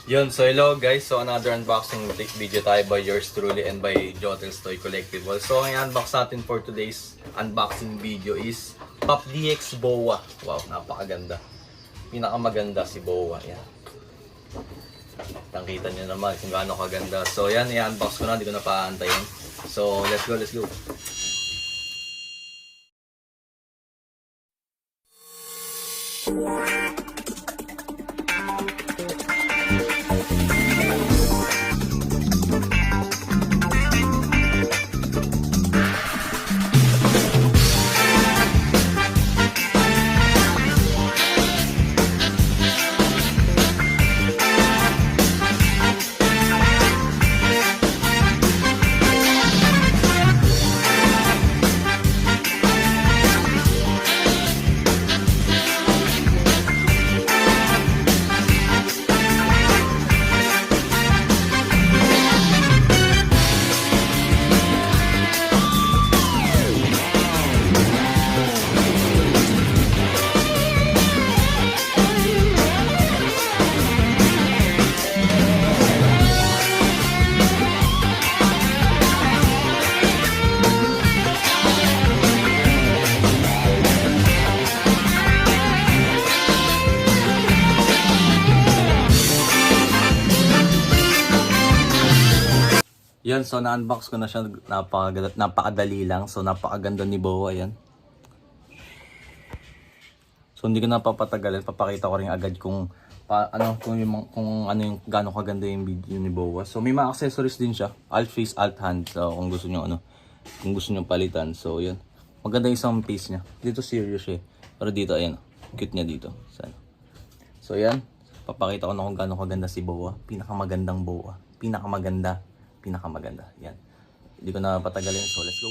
Yun, so hello guys. So another unboxing video tayo by yours truly and by Jotel's Toy Collectible. So ang unbox natin for today's unboxing video is Pop DX Boa. Wow, napakaganda. Pinakamaganda si Boa. Yan. Nakita nyo naman kung gaano kaganda. So yan, i-unbox ko na. Hindi ko na paantayin. So let's go, let's go. Yan, so na-unbox ko na siya, napakadali lang. So napakaganda ni Boa, yan. So hindi ko na papatagalin, papakita ko rin agad kung ano yung gaano kaganda yung video ni Boa. So may mga accessories din siya, alt face, alt hand. So kung gusto niyo kung gusto niyo palitan. So yan. Maganda yung isang face niya. Dito serious siya. Pero dito ayan, cute niya dito. So yan, papakita ko na kung gaano kaganda si Boa. Pinakamagandang Boa. Pinakamaganda. Yan. Hindi ko na patagalin. So let's go.